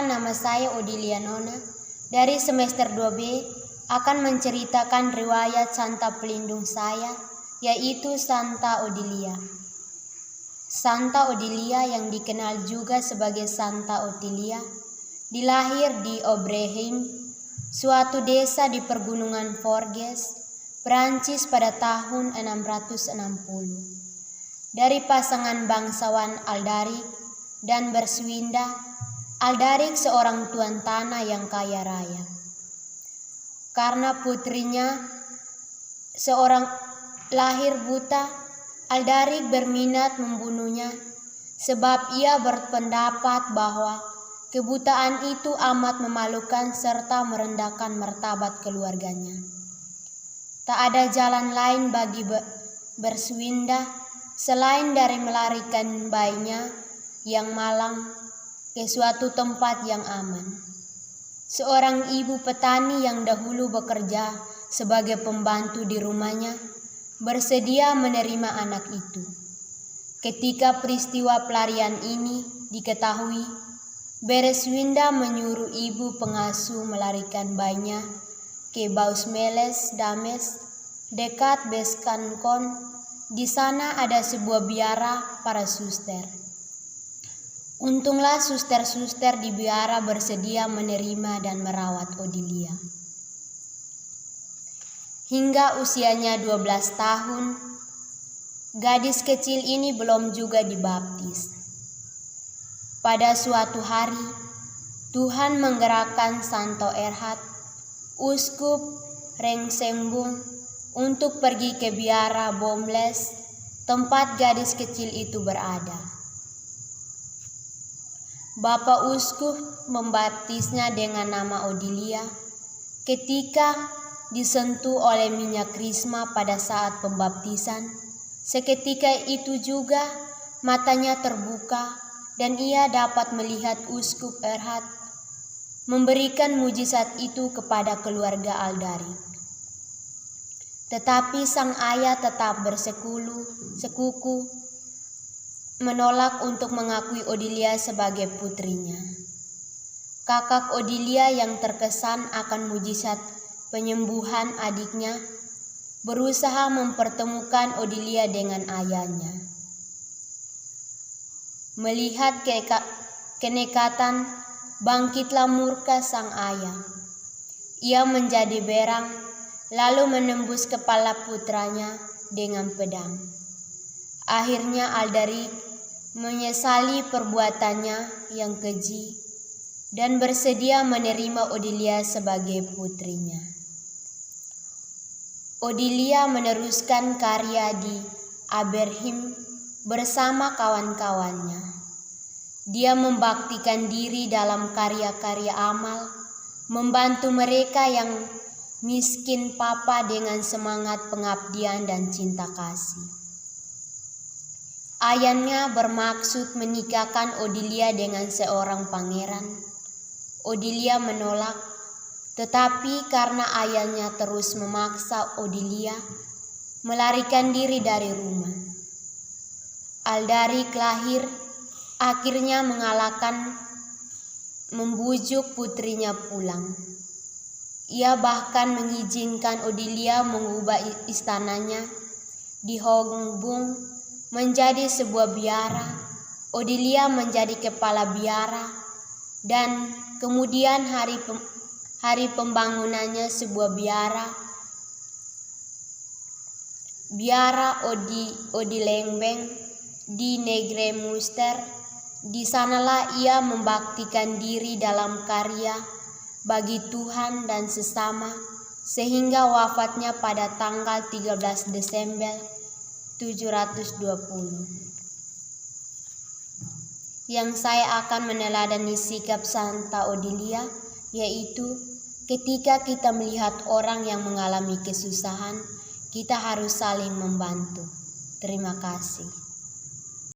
Perkenalkan, nama saya Odilia Nona dari semester 2B akan menceritakan riwayat Santa pelindung saya, yaitu Santa Odilia. Santa Odilia yang dikenal juga sebagai Santa Otilia dilahir di Obreheim, suatu desa di pergunungan Forges, Prancis pada tahun 660. Dari pasangan bangsawan Aldaric dan Berswinda, Aldaric seorang tuan tanah yang kaya raya. Karena putrinya seorang lahir buta, Aldaric berminat membunuhnya sebab ia berpendapat bahwa kebutaan itu amat memalukan serta merendahkan martabat keluarganya. Tak ada jalan lain bagi Berswinda selain dari melarikan bayinya yang malang ke suatu tempat yang aman. Seorang ibu petani yang dahulu bekerja sebagai pembantu di rumahnya bersedia menerima anak itu. Ketika peristiwa pelarian ini diketahui, Berswinda menyuruh ibu pengasuh melarikan bayinya ke Bausmeles Dames dekat Besancon. Di sana ada sebuah biara para suster. Untunglah suster-suster di biara bersedia menerima dan merawat Odilia. Hingga usianya 12 tahun, gadis kecil ini belum juga dibaptis. Pada suatu hari, Tuhan menggerakkan Santo Erhard, uskup Rengsembung, untuk pergi ke biara Bomles, tempat gadis kecil itu berada. Bapak uskup membaptisnya dengan nama Odilia ketika disentuh oleh minyak krisma pada saat pembaptisan. Seketika itu juga matanya terbuka dan ia dapat melihat uskup Erhard memberikan mujizat itu kepada keluarga Aldaric. Tetapi sang ayah tetap bersekuku menolak untuk mengakui Odilia sebagai putrinya. Kakak Odilia yang terkesan akan mujizat penyembuhan adiknya berusaha mempertemukan Odilia dengan ayahnya. Melihat kenekatan, bangkitlah murka sang ayah. Ia menjadi berang lalu menembus kepala putranya dengan pedang. Akhirnya Aldaric menyesali perbuatannya yang keji dan bersedia menerima Odilia sebagai putrinya. Odilia meneruskan karya di Oberheim bersama kawan-kawannya. Dia membaktikan diri dalam karya-karya amal, membantu mereka yang miskin papa dengan semangat pengabdian dan cinta kasih. Ayahnya bermaksud menikahkan Odilia dengan seorang pangeran. Odilia menolak, tetapi karena ayahnya terus memaksa Odilia melarikan diri dari rumah. Aldaric lahir akhirnya membujuk putrinya pulang. Ia bahkan mengizinkan Odilia mengubah istananya di Hongbung menjadi sebuah biara. Odilia menjadi kepala biara dan kemudian hari pembangunannya sebuah biara Odilengbeng di Negre Muster. Di sanalah ia membaktikan diri dalam karya bagi Tuhan dan sesama sehingga wafatnya pada tanggal 13 Desember 720. Yang saya akan meneladani sikap Santa Odilia, yaitu ketika kita melihat orang yang mengalami kesusahan, kita harus saling membantu. Terima kasih.